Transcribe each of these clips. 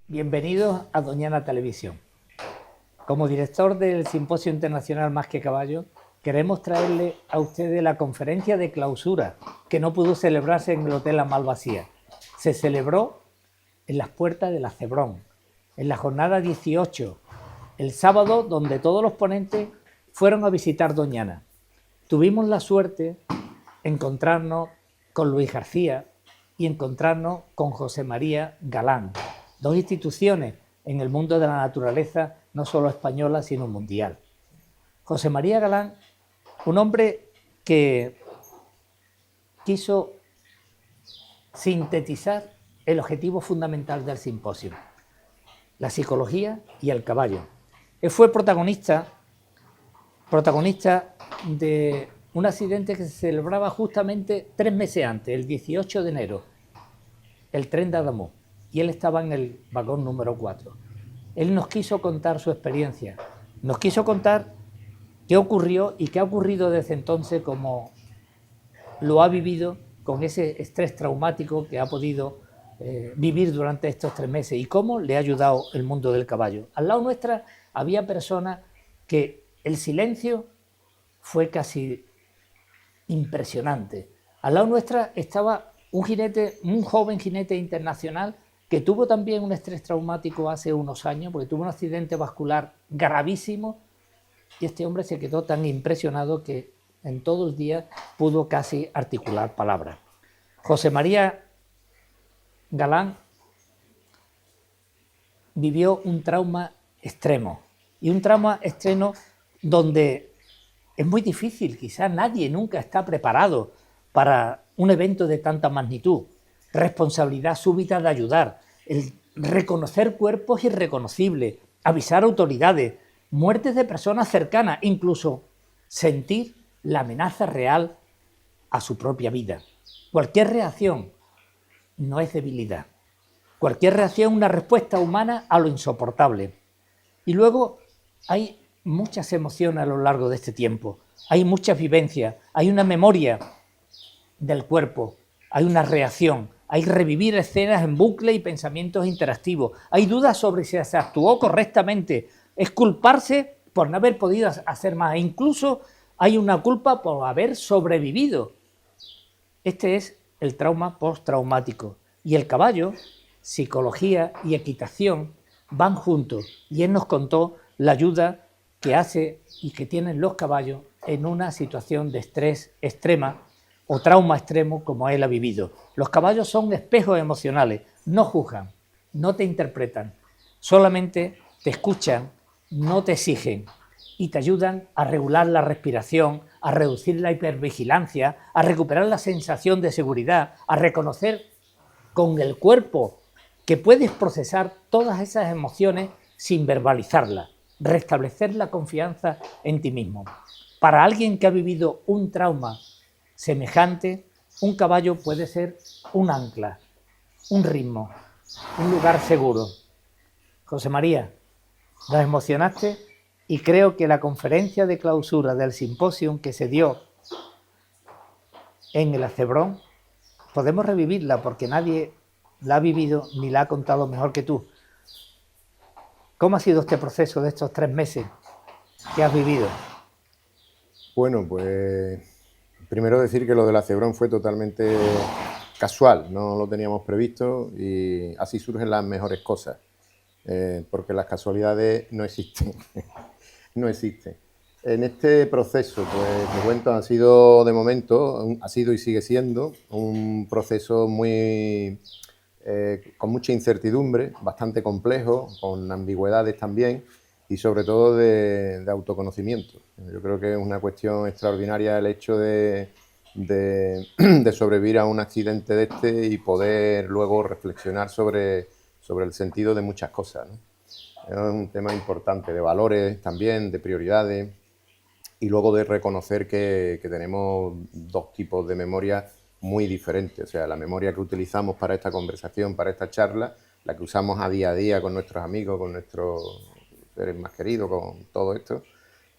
Bienvenidos a Doñana Televisión. Como director del Simposio Internacional Más que Caballo, queremos traerle a ustedes la conferencia de clausura que no pudo celebrarse en el Hotel La Malvasía. Se celebró en las puertas de la Cebrón, en la jornada 18, el sábado, donde todos los ponentes fueron a visitar Doñana. Tuvimos la suerte de encontrarnos con Luis García y encontrarnos con José María Galán, dos instituciones en el mundo de la naturaleza, no solo española, sino mundial. José María Galán, un hombre que quiso sintetizar el objetivo fundamental del simposio, la psicología y el caballo. Él fue protagonista de un accidente que se celebraba justamente 3 meses antes, el 18 de enero, el tren de Adamuz, y él estaba en el vagón número 4. Él nos quiso contar su experiencia, nos quiso contar qué ocurrió y qué ha ocurrido desde entonces, cómo lo ha vivido con ese estrés traumático que ha podido vivir durante estos 3 meses y cómo le ha ayudado el mundo del caballo. Al lado nuestra había personas que el silencio fue casi impresionante. Al lado nuestra estaba un joven jinete internacional que tuvo también un estrés traumático hace unos años, porque tuvo un accidente vascular gravísimo, y este hombre se quedó tan impresionado que en todo el día pudo casi articular palabras. José María Galán vivió un trauma extremo, y un trauma extremo donde es muy difícil, quizás nadie nunca está preparado para un evento de tanta magnitud. Responsabilidad súbita de ayudar, el reconocer cuerpos irreconocibles, avisar a autoridades, muertes de personas cercanas, incluso sentir la amenaza real a su propia vida. Cualquier reacción no es debilidad. Cualquier reacción es una respuesta humana a lo insoportable. Y luego hay muchas emociones a lo largo de este tiempo, hay muchas vivencias, hay una memoria del cuerpo, hay una reacción, hay revivir escenas en bucle y pensamientos interactivos, hay dudas sobre si se actuó correctamente, es culparse por no haber podido hacer más, e incluso hay una culpa por haber sobrevivido. Este es el trauma postraumático, y el caballo, psicología y equitación van juntos, y él nos contó la ayuda que hace y que tienen los caballos en una situación de estrés extrema o trauma extremo como él ha vivido. Los caballos son espejos emocionales, no juzgan, no te interpretan, solamente te escuchan, no te exigen y te ayudan a regular la respiración, a reducir la hipervigilancia, a recuperar la sensación de seguridad, a reconocer con el cuerpo que puedes procesar todas esas emociones sin verbalizarlas, restablecer la confianza en ti mismo. Para alguien que ha vivido un trauma semejante, un caballo puede ser un ancla, un ritmo, un lugar seguro. José María, nos emocionaste y creo que la conferencia de clausura del simposio que se dio en el Cebrón podemos revivirla porque nadie la ha vivido ni la ha contado mejor que tú. ¿Cómo ha sido este proceso de estos 3 meses que has vivido? Bueno, pues primero decir que lo de la Cebrón fue totalmente casual, no lo teníamos previsto y así surgen las mejores cosas, porque las casualidades no existen, no existen. En este proceso, pues te cuento, ha sido de momento, ha sido y sigue siendo un proceso muy con mucha incertidumbre, bastante complejo, con ambigüedades también y sobre todo de autoconocimiento. Yo creo que es una cuestión extraordinaria el hecho de sobrevivir a un accidente de este y poder luego reflexionar sobre el sentido de muchas cosas, ¿no? Es un tema importante, de valores también, de prioridades y luego de reconocer que tenemos dos tipos de memoria muy diferentes. O sea, la memoria que utilizamos para esta conversación, para esta charla, la que usamos a día con nuestros amigos, con nuestros seres más queridos, con todo esto.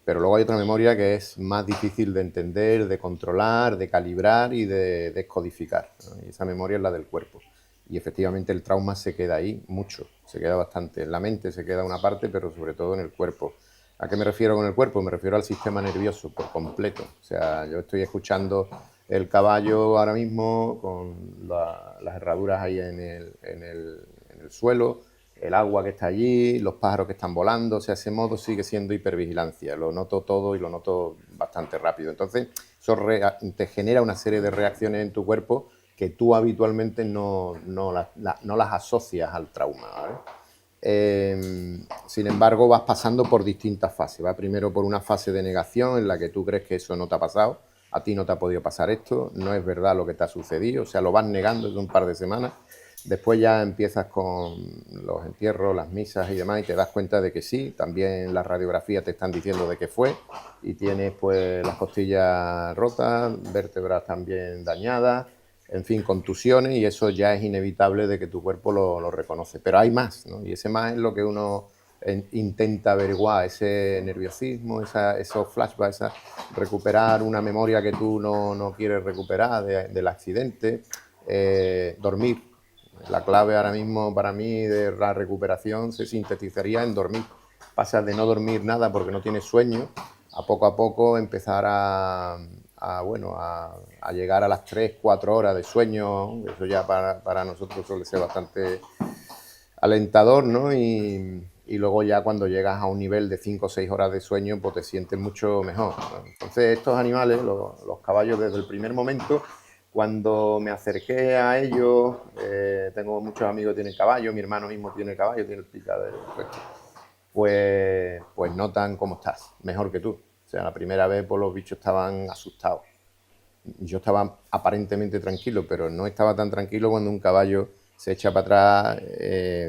Pero luego hay otra memoria que es más difícil de entender, de controlar, de calibrar y de descodificar, ¿no? Y esa memoria es la del cuerpo. Y efectivamente el trauma se queda ahí mucho, se queda bastante. En la mente se queda una parte, pero sobre todo en el cuerpo. ¿A qué me refiero con el cuerpo? Me refiero al sistema nervioso por completo. O sea, yo estoy escuchando el caballo ahora mismo con las herraduras ahí en el suelo, el agua que está allí, los pájaros que están volando. O sea, ese modo sigue siendo hipervigilancia. Lo noto todo y lo noto bastante rápido. Entonces, eso te genera una serie de reacciones en tu cuerpo que tú habitualmente no las asocias al trauma, ¿vale? Sin embargo, vas pasando por distintas fases. Va primero por una fase de negación en la que tú crees que eso no te ha pasado, a ti no te ha podido pasar esto, no es verdad lo que te ha sucedido, o sea, lo vas negando desde un par de semanas. Después ya empiezas con los entierros, las misas y demás, y te das cuenta de que sí, también las radiografías te están diciendo de qué fue, y tienes pues las costillas rotas, vértebras también dañadas, en fin, contusiones, y eso ya es inevitable de que tu cuerpo lo reconoce. Pero hay más, ¿no? Y ese más es lo que uno intenta averiguar, ese nerviosismo, esos flashbacks, recuperar una memoria que tú no quieres recuperar del accidente, dormir. La clave ahora mismo para mí de la recuperación se sintetizaría en dormir. Pasas de no dormir nada porque no tienes sueño, a poco empezar a llegar a las 3-4 horas de sueño. Eso ya para nosotros suele ser bastante alentador, ¿no? Y luego ya cuando llegas a un nivel de 5 o 6 horas de sueño, pues te sientes mucho mejor, ¿no? Entonces estos animales, los caballos, desde el primer momento, cuando me acerqué a ellos, tengo muchos amigos que tienen caballo, mi hermano mismo tiene caballo, tiene el picadero, pues notan cómo estás, mejor que tú. O sea, la primera vez pues los bichos estaban asustados. Yo estaba aparentemente tranquilo, pero no estaba tan tranquilo cuando un caballo se echa para atrás,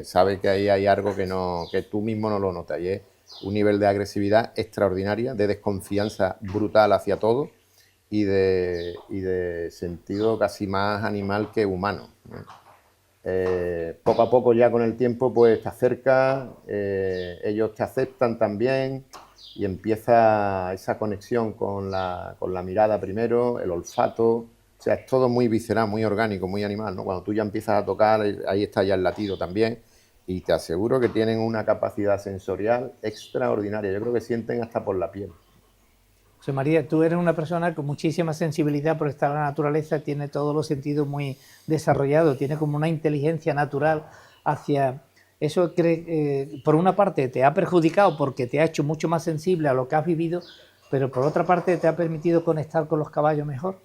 sabe que ahí hay algo que tú mismo no lo notas. Y es un nivel de agresividad extraordinaria, de desconfianza brutal hacia todo y de sentido casi más animal que humano, ¿no? Poco a poco ya con el tiempo pues te acercas, ellos te aceptan también y empieza esa conexión con la mirada primero, el olfato, o sea, es todo muy visceral, muy orgánico, muy animal, ¿no? Cuando tú ya empiezas a tocar, ahí está ya el latido también y te aseguro que tienen una capacidad sensorial extraordinaria, yo creo que sienten hasta por la piel. José María, tú eres una persona con muchísima sensibilidad por estar en la naturaleza, tiene todos los sentidos muy desarrollados, tiene como una inteligencia natural hacia... Eso, por una parte, te ha perjudicado porque te ha hecho mucho más sensible a lo que has vivido, pero por otra parte te ha permitido conectar con los caballos mejor.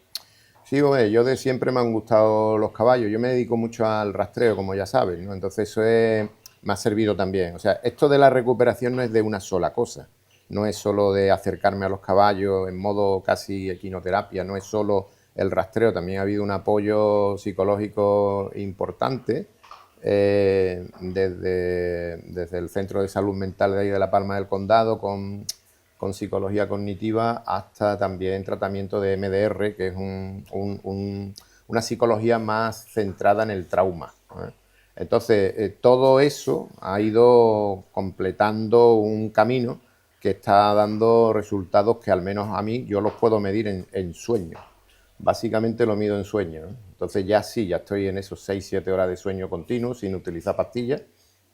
Sí, hombre, yo de siempre me han gustado los caballos. Yo me dedico mucho al rastreo, como ya sabes, ¿no? Entonces me ha servido también. O sea, esto de la recuperación no es de una sola cosa. No es solo de acercarme a los caballos en modo casi equinoterapia, no es solo el rastreo, también ha habido un apoyo psicológico importante desde el Centro de Salud Mental de ahí de La Palma del Condado con psicología cognitiva hasta también tratamiento de MDR, que es una psicología más centrada en el trauma, ¿eh? Entonces, todo eso ha ido completando un camino que está dando resultados que al menos a mí yo los puedo medir en sueño. Básicamente lo mido en sueño, ¿no? Entonces ya sí, ya estoy en esos 6-7 horas de sueño continuo sin utilizar pastillas,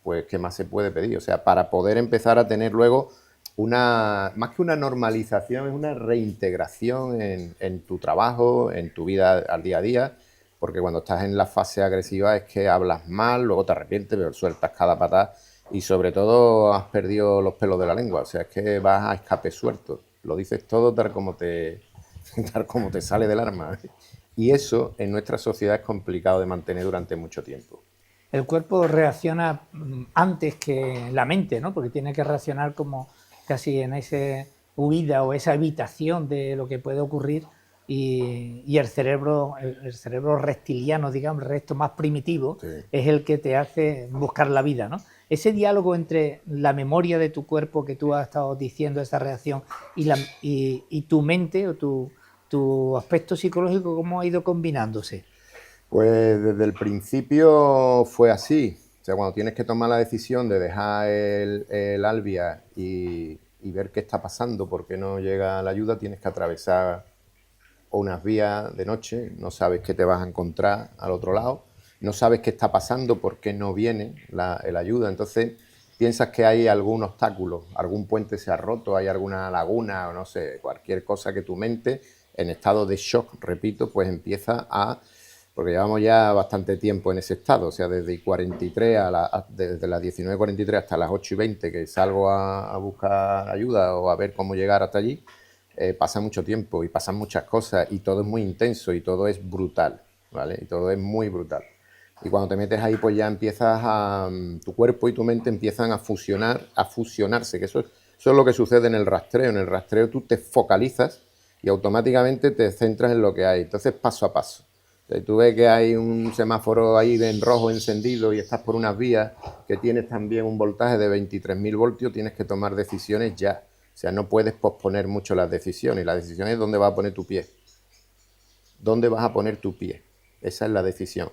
pues ¿qué más se puede pedir? O sea, para poder empezar a tener luego más que una normalización, es una reintegración en tu trabajo, en tu vida al día a día, porque cuando estás en la fase agresiva es que hablas mal, luego te arrepientes, pero sueltas cada patada y sobre todo has perdido los pelos de la lengua, o sea, es que vas a escape suelto, lo dices todo tal como te sale del arma. Y eso en nuestra sociedad es complicado de mantener durante mucho tiempo. El cuerpo reacciona antes que la mente, ¿no? Porque tiene que reaccionar como casi en esa huida o esa evitación de lo que puede ocurrir y el cerebro reptiliano, digamos, el resto más primitivo, sí, es el que te hace buscar la vida, ¿no? Ese diálogo entre la memoria de tu cuerpo que tú has estado diciendo, esa reacción, y tu mente o tu aspecto psicológico, ¿cómo ha ido combinándose? Pues desde el principio fue así. O sea, cuando tienes que tomar la decisión de dejar el Albia y ver qué está pasando, por qué no llega la ayuda, tienes que atravesar unas vías de noche, no sabes qué te vas a encontrar al otro lado, no sabes qué está pasando, por qué no viene el ayuda. Entonces piensas que hay algún obstáculo, algún puente se ha roto, hay alguna laguna o no sé, cualquier cosa que tu mente, en estado de shock, repito, pues empieza a... Porque llevamos ya bastante tiempo en ese estado, o sea, desde 43 desde las 19:43 hasta las 8:20 que salgo a buscar ayuda o a ver cómo llegar hasta allí, pasa mucho tiempo y pasan muchas cosas y todo es muy intenso y todo es brutal, ¿vale? Y todo es muy brutal. Y cuando te metes ahí, pues ya empiezas a... Tu cuerpo y tu mente empiezan a fusionarse, que eso es lo que sucede en el rastreo. En el rastreo tú te focalizas y automáticamente te centras en lo que hay. Entonces, paso a paso. Entonces, tú ves que hay un semáforo ahí en rojo encendido y estás por unas vías que tienes también un voltaje de 23.000 voltios, tienes que tomar decisiones ya. O sea, no puedes posponer mucho las decisiones. La decisión es dónde vas a poner tu pie. ¿Dónde vas a poner tu pie? Esa es la decisión.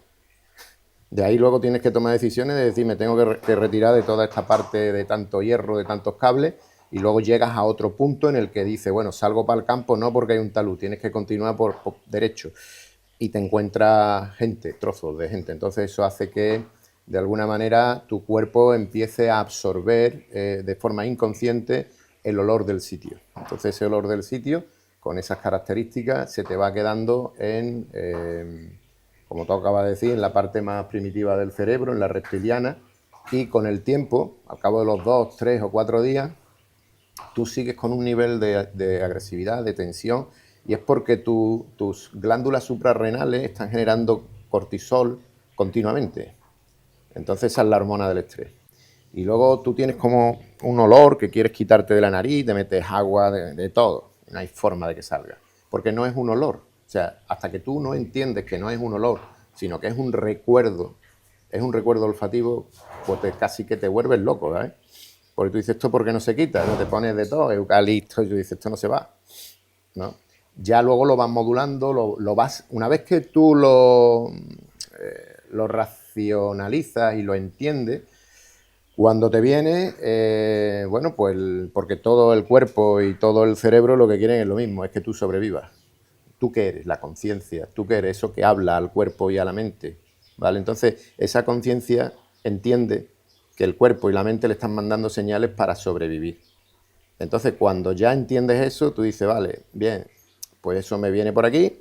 De ahí luego tienes que tomar decisiones de decir, me tengo que retirar de toda esta parte de tanto hierro, de tantos cables, y luego llegas a otro punto en el que dices, bueno, salgo para el campo no porque hay un talud, tienes que continuar por derecho. Y te encuentras gente, trozos de gente. Entonces eso hace que, de alguna manera, tu cuerpo empiece a absorber de forma inconsciente el olor del sitio. Entonces ese olor del sitio, con esas características, se te va quedando en... como tú acabas de decir, en la parte más primitiva del cerebro, en la reptiliana, y con el tiempo, al cabo de los 2, 3 o 4 días, tú sigues con un nivel de agresividad, de tensión, y es porque tus glándulas suprarrenales están generando cortisol continuamente. Entonces esa es la hormona del estrés. Y luego tú tienes como un olor que quieres quitarte de la nariz, te metes agua, de todo. No hay forma de que salga, porque no es un olor. O sea, hasta que tú no entiendes que no es un olor, sino que es un recuerdo olfativo, pues casi que te vuelves loco, ¿sabes? Porque tú dices, ¿esto por qué no se quita? ¿No? Te pones de todo, eucalipto, y tú dices, esto no se va, ¿no? Ya luego lo vas modulando, lo vas... Una vez que tú lo racionalizas y lo entiendes, cuando te viene, bueno, pues porque todo el cuerpo y todo el cerebro lo que quieren es lo mismo, es que tú sobrevivas. ¿Tú qué eres? La conciencia. ¿Tú qué eres? Eso que habla al cuerpo y a la mente, ¿vale? Entonces, esa conciencia entiende que el cuerpo y la mente le están mandando señales para sobrevivir. Entonces, cuando ya entiendes eso, tú dices, vale, bien, pues eso me viene por aquí,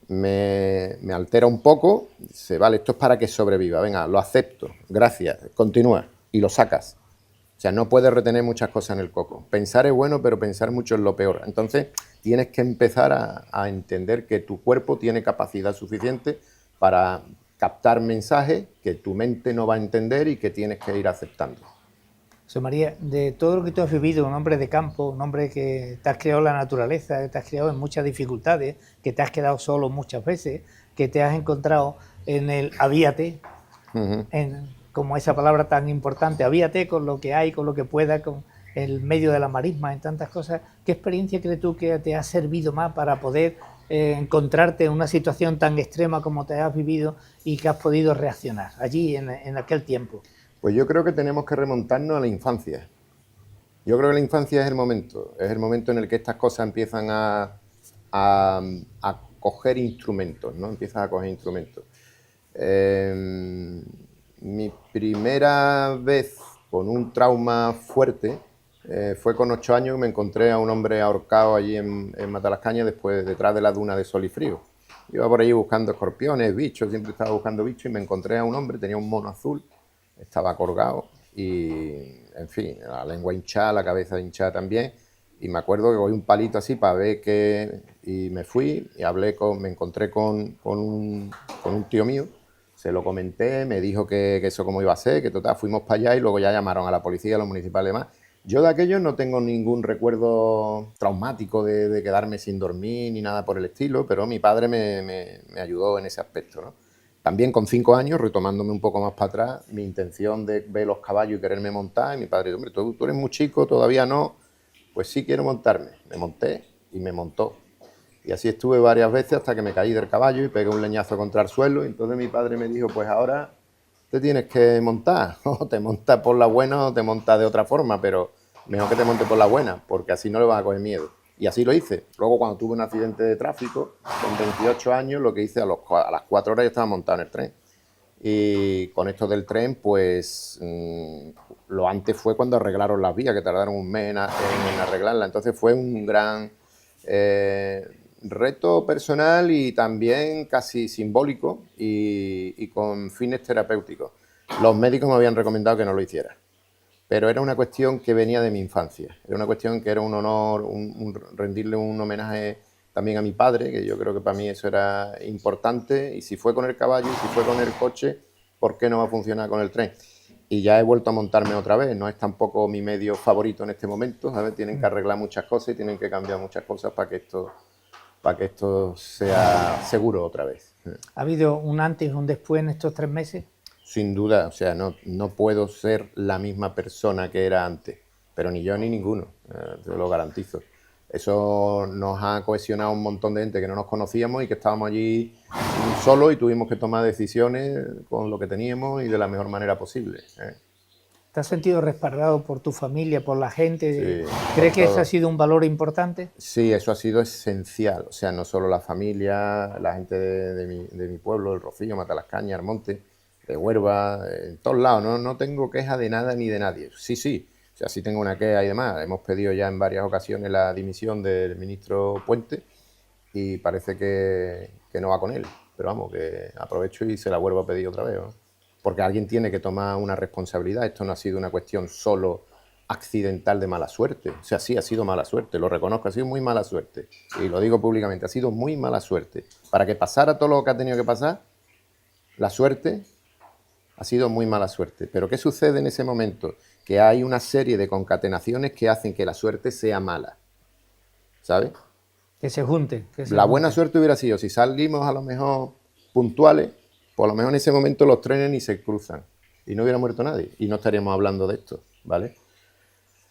me altera un poco, dice, vale, esto es para que sobreviva, venga, lo acepto, gracias, continúa, y lo sacas. O sea, no puedes retener muchas cosas en el coco. Pensar es bueno, pero pensar mucho es lo peor. Entonces, tienes que empezar a entender que tu cuerpo tiene capacidad suficiente para captar mensajes que tu mente no va a entender y que tienes que ir aceptando. José María, de todo lo que tú has vivido, un hombre de campo, un hombre que te has creado en la naturaleza, que te has creado en muchas dificultades, que te has quedado solo muchas veces, que te has encontrado en el avíate, como esa palabra tan importante, avíate con lo que hay, con lo que pueda, con el medio de la marisma, en tantas cosas. ¿Qué experiencia crees tú que te ha servido más para poder encontrarte en una situación tan extrema como te has vivido y que has podido reaccionar allí en aquel tiempo? Pues yo creo que tenemos que remontarnos a la infancia. Yo creo que la infancia es el momento en el que estas cosas empiezan a coger instrumentos, ¿no? Empiezas a coger instrumentos. Mi primera vez con un trauma fuerte fue con 8 años, me encontré a un hombre ahorcado allí en Matalascañas, detrás de la duna de Sol y Frío. Iba por allí buscando escorpiones, bichos, siempre estaba buscando bichos y me encontré a un hombre, tenía un mono azul, estaba colgado y, en fin, la lengua hinchada, la cabeza hinchada también. Y me acuerdo que cogí un palito así para ver qué... Y me fui y me encontré con un tío mío. Se lo comenté, me dijo que eso cómo iba a ser, que total, fuimos para allá y luego ya llamaron a la policía, a los municipales y demás. Yo de aquello no tengo ningún recuerdo traumático de quedarme sin dormir ni nada por el estilo, pero mi padre me ayudó en ese aspecto, ¿no? También con 5 años, retomándome un poco más para atrás, mi intención de ver los caballos y quererme montar, y mi padre dijo, hombre, tú eres muy chico, todavía no, pues sí quiero montarme. Me monté y me montó. Y así estuve varias veces hasta que me caí del caballo y pegué un leñazo contra el suelo. Y entonces mi padre me dijo, pues ahora te tienes que montar. O te montas por la buena o te montas de otra forma, pero mejor que te montes por la buena, porque así no le vas a coger miedo. Y así lo hice. Luego, cuando tuve un accidente de tráfico, con 28 años, lo que hice a las 4 horas ya estaba montado en el tren. Y con esto del tren, pues lo antes fue cuando arreglaron las vías, que tardaron un mes en arreglarla. Entonces fue un gran reto personal y también casi simbólico y con fines terapéuticos. Los médicos me habían recomendado que no lo hiciera, pero era una cuestión que venía de mi infancia. Era una cuestión que era un honor, rendirle un homenaje también a mi padre, que yo creo que para mí eso era importante, y si fue con el caballo y si fue con el coche, ¿por qué no va a funcionar con el tren? Y ya he vuelto a montarme otra vez, no es tampoco mi medio favorito en este momento, ¿sabes? Tienen que arreglar muchas cosas y tienen que cambiar muchas cosas para que esto sea seguro otra vez. ¿Ha habido un antes y un después en estos 3 meses? Sin duda, o sea, no puedo ser la misma persona que era antes, pero ni yo ni ninguno, te lo garantizo. Eso nos ha cohesionado un montón de gente que no nos conocíamos y que estábamos allí solos y tuvimos que tomar decisiones con lo que teníamos y de la mejor manera posible. ¿Te has sentido respaldado por tu familia, por la gente? Sí, ¿Crees que todo. eso ha sido un valor importante? Sí, eso ha sido esencial. O sea, no solo la familia, la gente de mi pueblo, el Rocío, Matalascañas, Armonte, de Huelva, en todos lados. No tengo queja de nada ni de nadie. Sí. O sea, sí tengo una queja y demás. Hemos pedido ya en varias ocasiones la dimisión del ministro Puente y parece que no va con él. Pero vamos, que aprovecho y se la vuelvo a pedir otra vez, ¿no? Porque alguien tiene que tomar una responsabilidad. Esto no ha sido una cuestión solo accidental de mala suerte. O sea, sí ha sido mala suerte, lo reconozco, ha sido muy mala suerte. Y lo digo públicamente, ha sido muy mala suerte. Para que pasara todo lo que ha tenido que pasar, la suerte ha sido muy mala suerte. Pero ¿qué sucede en ese momento? Que hay una serie de concatenaciones que hacen que la suerte sea mala. ¿Sabes? Que se junten. La buena suerte hubiera sido, si salimos a lo mejor puntuales, pues a lo mejor en ese momento los trenes ni se cruzan y no hubiera muerto nadie y no estaríamos hablando de esto, ¿vale?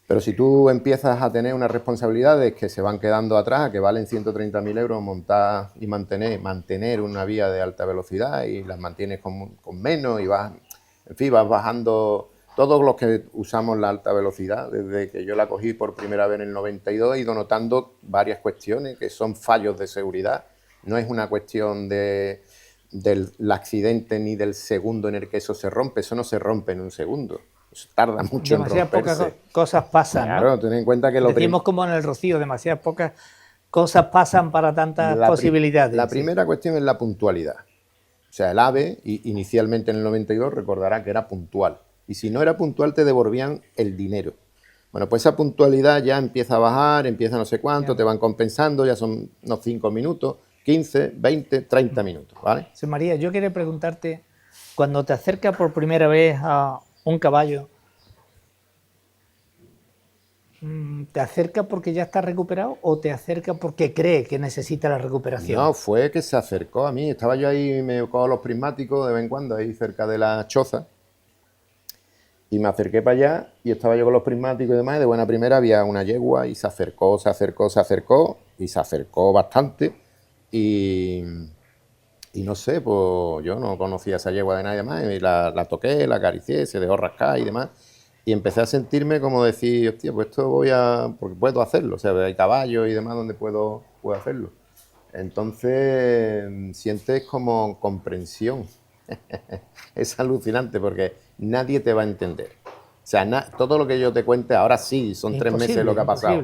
Pero si tú empiezas a tener unas responsabilidades que se van quedando atrás, que valen 130.000 euros montar y mantener una vía de alta velocidad y las mantienes con menos y vas bajando. Todos los que usamos la alta velocidad, desde que yo la cogí por primera vez en el 92, he ido notando varias cuestiones que son fallos de seguridad. No es una cuestión del accidente ni del segundo en el que eso se rompe. Eso no se rompe en un segundo. Eso tarda mucho en romperse. Demasiadas pocas cosas pasan, claro, ¿no? ten en cuenta que Decimos como en el Rocío, demasiadas pocas cosas pasan para tantas posibilidades. La primera cuestión es la puntualidad. O sea, el AVE, inicialmente en el 92, recordará que era puntual. Y si no era puntual, te devolvían el dinero. Bueno, pues esa puntualidad ya empieza a bajar, empieza no sé cuánto, te van compensando, ya son unos 5 minutos, 15, 20, 30 minutos, ¿vale? Sí, María, yo quería preguntarte, cuando te acercas por primera vez a un caballo, ¿te acerca porque ya está recuperado o te acerca porque cree que necesita la recuperación? No, fue que se acercó a mí. Estaba yo ahí, me cojo los prismáticos de vez en cuando, ahí cerca de la choza. Y me acerqué para allá y estaba yo con los prismáticos y demás. Y de buena primera había una yegua y se acercó y se acercó bastante. Y no sé, pues yo no conocía a esa yegua de nadie más. Y la toqué, la acaricié, se dejó rascar y demás. Y empecé a sentirme como decir, hostia, pues esto porque puedo hacerlo. O sea, hay caballos y demás donde puedo hacerlo. Entonces sientes como comprensión. Es alucinante porque nadie te va a entender. O sea, todo lo que yo te cuente ahora sí, son 3 meses lo que ha pasado.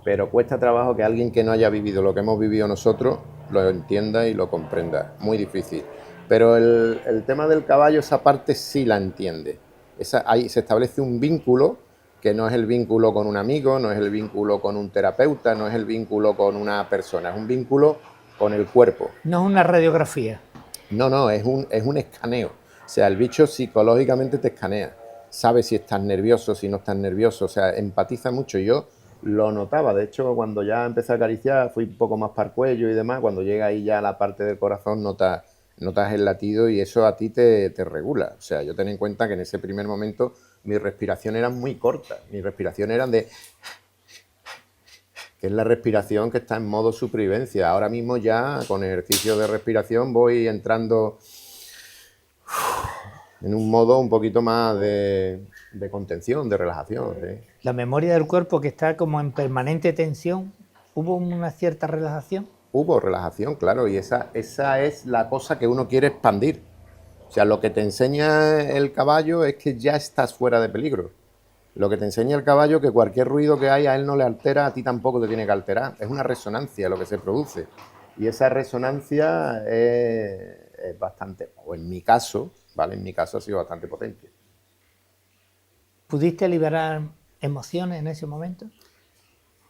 Pero cuesta trabajo que alguien que no haya vivido lo que hemos vivido nosotros lo entienda y lo comprenda. Muy difícil. Pero el tema del caballo, esa parte sí la entiende. Ahí se establece un vínculo que no es el vínculo con un amigo, no es el vínculo con un terapeuta, no es el vínculo con una persona, es un vínculo con el cuerpo. No es una radiografía. No, es un escaneo. O sea, el bicho psicológicamente te escanea. Sabe si estás nervioso, si no estás nervioso. O sea, empatiza mucho. Yo lo notaba. De hecho, cuando ya empecé a acariciar, fui un poco más para el cuello y demás. Cuando llega ahí ya a la parte del corazón, notas el latido y eso a ti te regula. O sea, yo ten en cuenta que en ese primer momento mi respiración eran muy cortas. Mi respiración eran de... que es la respiración que está en modo supervivencia. Ahora mismo ya con ejercicio de respiración voy entrando en un modo un poquito más de contención, de relajación. ¿Sí? La memoria del cuerpo que está como en permanente tensión, ¿hubo una cierta relajación? Hubo relajación, claro, y esa es la cosa que uno quiere expandir. O sea, lo que te enseña el caballo es que ya estás fuera de peligro. Lo que te enseña el caballo es que cualquier ruido que hay a él no le altera, a ti tampoco te tiene que alterar. Es una resonancia lo que se produce. Y esa resonancia es bastante, o en mi caso, ¿vale? En mi caso ha sido bastante potente. ¿Pudiste liberar emociones en ese momento?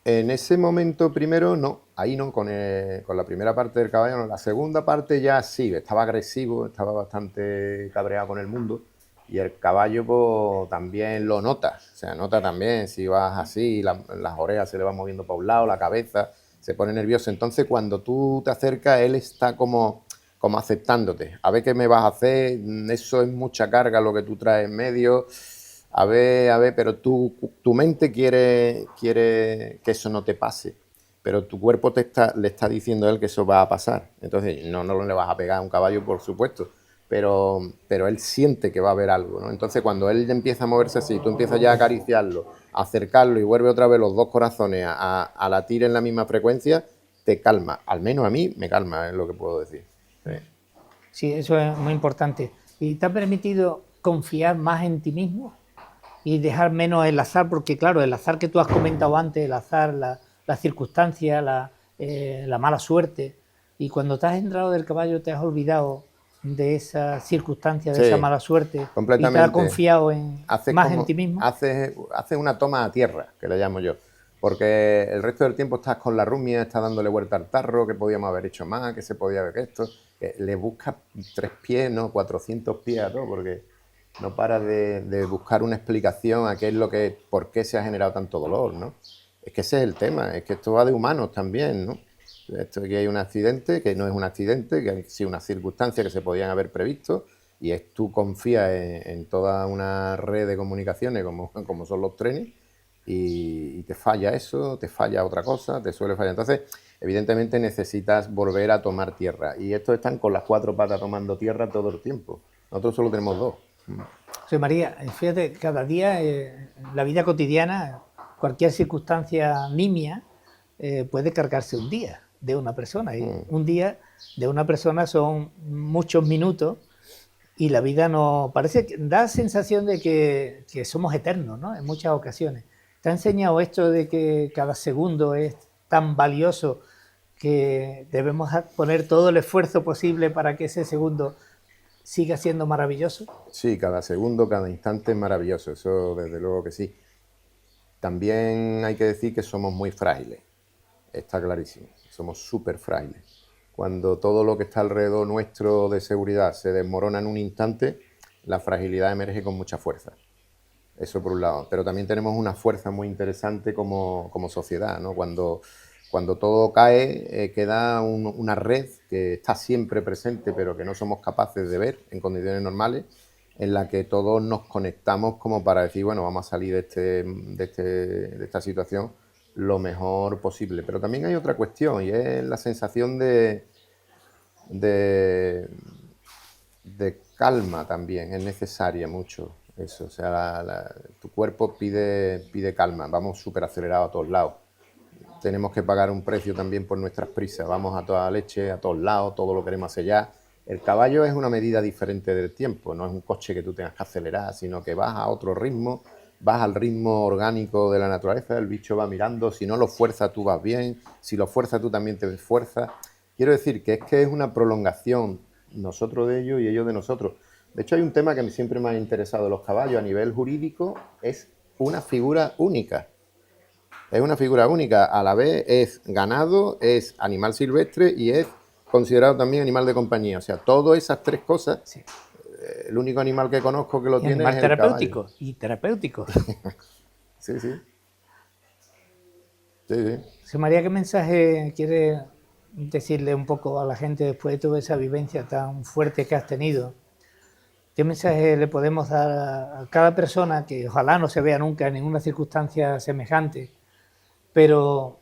En ese momento primero no, ahí no, con la primera parte del caballo no. La segunda parte ya sí, estaba agresivo, estaba bastante cabreado con el mundo y el caballo pues, también lo nota, o sea, nota también si vas así, las orejas se le van moviendo para un lado, la cabeza se pone nervioso. Entonces cuando tú te acercas, él está como aceptándote, a ver qué me vas a hacer, eso es mucha carga lo que tú traes en medio. A ver, pero tu mente quiere que eso no te pase, pero tu cuerpo le está diciendo a él que eso va a pasar. Entonces, no le vas a pegar a un caballo, por supuesto, pero él siente que va a haber algo, ¿no? Entonces, cuando él empieza a moverse así, tú empiezas ya a acariciarlo, a acercarlo y vuelve otra vez los dos corazones a latir en la misma frecuencia, te calma. Al menos a mí me calma, es lo que puedo decir. Sí. Sí, eso es muy importante. ¿Y te ha permitido confiar más en ti mismo y dejar menos el azar? Porque claro, el azar que tú has comentado antes, el azar, la circunstancia, la mala suerte, y cuando te has entrado del caballo te has olvidado de esa circunstancia, de esa Sí, mala suerte, y te has completamente. confiado más en Como, ti mismo. haces una toma a tierra, que le llamo yo. Porque el resto del tiempo estás con la rumia, estás dándole vuelta al tarro, que podíamos haber hecho más, que se podía haber esto. Que le buscas 3 pies, ¿no? 400 pies a todo, porque no paras de buscar una explicación a qué es por qué se ha generado tanto dolor, ¿no? Es que ese es el tema, es que esto va de humanos también, ¿no? Esto que hay un accidente, que no es un accidente, que hay sí unas circunstancias que se podían haber previsto, y tú confías en toda una red de comunicaciones como son los trenes, y te falla eso, te falla otra cosa, te suele fallar. Entonces, evidentemente necesitas volver a tomar tierra, y estos están con las 4 patas tomando tierra todo el tiempo. Nosotros solo tenemos 2. José María, fíjate, cada día en la vida cotidiana, cualquier circunstancia nimia puede cargarse un día de una persona. Y un día de una persona son muchos minutos y la vida no parece que da sensación de que somos eternos, ¿no? En muchas ocasiones. ¿Te ha enseñado esto de que cada segundo es tan valioso que debemos poner todo el esfuerzo posible para que ese segundo siga siendo maravilloso? Sí, cada segundo, cada instante es maravilloso, eso desde luego que sí. También hay que decir que somos muy frágiles, está clarísimo, somos súper frágiles. Cuando todo lo que está alrededor nuestro de seguridad se desmorona en un instante, la fragilidad emerge con mucha fuerza. Eso por un lado. Pero también tenemos una fuerza muy interesante como sociedad, ¿no? Cuando todo cae, queda una red que está siempre presente, pero que no somos capaces de ver en condiciones normales, en la que todos nos conectamos como para decir, bueno, vamos a salir de esta situación lo mejor posible. Pero también hay otra cuestión, y es la sensación de calma también, es necesaria mucho eso. O sea, tu cuerpo pide calma, vamos súper acelerados a todos lados. Tenemos que pagar un precio también por nuestras prisas, vamos a toda leche, a todos lados, todo lo queremos hacer ya. El caballo es una medida diferente del tiempo, no es un coche que tú tengas que acelerar, sino que vas a otro ritmo, vas al ritmo orgánico de la naturaleza, el bicho va mirando, si no lo fuerzas tú vas bien, si lo fuerzas tú también te esfuerzas. Quiero decir que es una prolongación, nosotros de ellos y ellos de nosotros. De hecho, hay un tema que siempre me ha interesado de los caballos a nivel jurídico, es una figura única. Es una figura única, a la vez es ganado, es animal silvestre y es considerado también animal de compañía. O sea, todas esas 3 cosas, sí. El único animal que conozco que lo tiene es el terapéutico caballo. y terapéutico. Sí, sí. Sí, sí. José María, ¿qué mensaje quiere decirle un poco a la gente después de toda esa vivencia tan fuerte que has tenido? ¿Qué mensaje le podemos dar a cada persona que ojalá no se vea nunca en ninguna circunstancia semejante? Pero,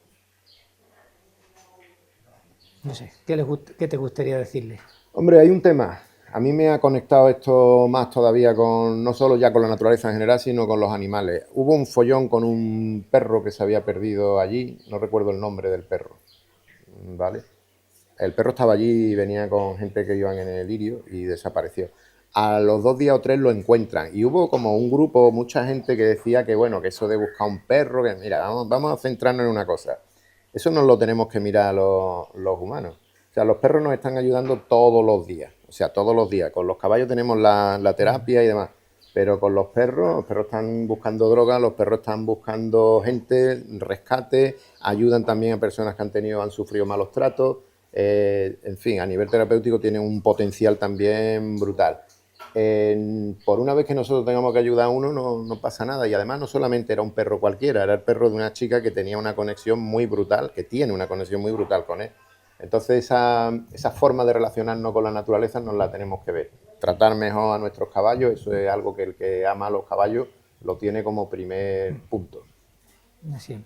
no sé, ¿qué te gustaría decirle? Hombre, hay un tema. A mí me ha conectado esto más todavía no solo ya con la naturaleza en general, sino con los animales. Hubo un follón con un perro que se había perdido allí, no recuerdo el nombre del perro, ¿vale? El perro estaba allí y venía con gente que iban en el lirio y desapareció. a los 2 días o 3 lo encuentran. Y hubo como un grupo, mucha gente que decía que bueno, que eso de buscar un perro, que mira, vamos a centrarnos en una cosa. Eso no lo tenemos que mirar los humanos. O sea, los perros nos están ayudando todos los días. O sea, todos los días. Con los caballos tenemos la terapia y demás. Pero con los perros están buscando droga, los perros están buscando gente, rescate, ayudan también a personas que han sufrido malos tratos. En fin, a nivel terapéutico tienen un potencial también brutal. Por una vez que nosotros tengamos que ayudar a uno, no pasa nada. Y además no solamente era un perro cualquiera, era el perro de una chica que tenía una conexión muy brutal, que tiene una conexión muy brutal con él. Entonces esa forma de relacionarnos con la naturaleza nos la tenemos que ver. Tratar mejor a nuestros caballos, eso es algo que el que ama a los caballos lo tiene como primer punto. Así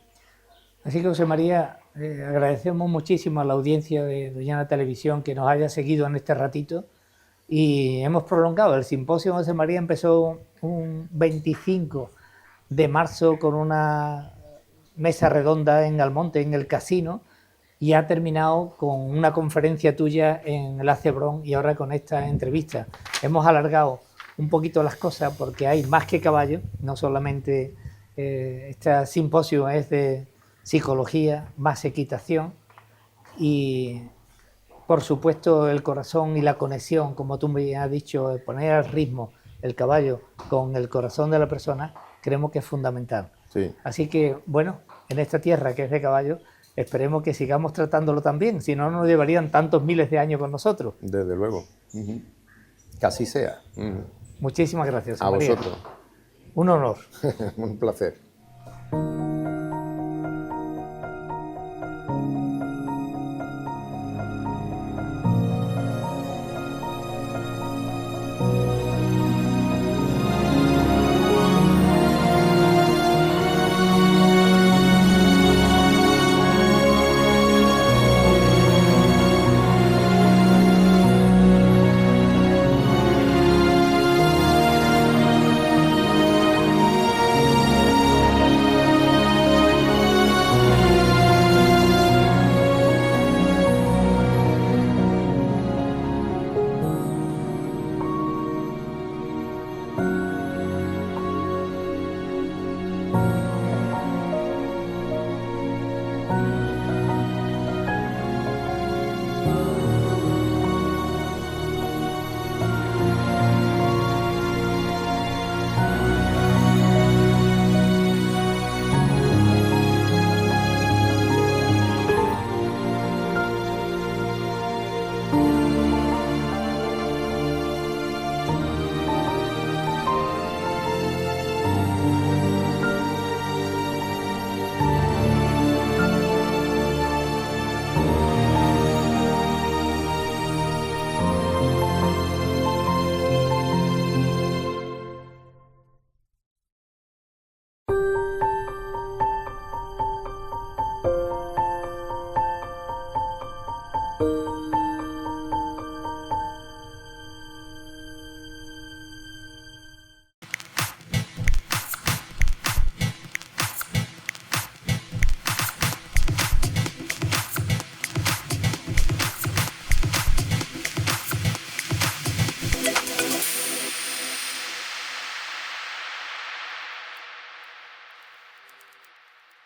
que, José María, agradecemos muchísimo a la audiencia de Doñana Televisión que nos haya seguido en este ratito. Y hemos prolongado. El simposio José María empezó un 25 de marzo con una mesa redonda en Almonte, en el casino, y ha terminado con una conferencia tuya en el Acebrón y ahora con esta entrevista. Hemos alargado un poquito las cosas porque hay más que caballos, no solamente este simposio es de psicología, más equitación y por supuesto el corazón y la conexión, como tú me has dicho, de poner al ritmo el caballo con el corazón de la persona, creemos que es fundamental. Sí. Así que, bueno, en esta tierra que es de caballo, esperemos que sigamos tratándolo tan bien, si no nos llevarían tantos miles de años con nosotros. Desde luego. Que así sea. Muchísimas gracias, a María. vosotros. Un honor. Un placer.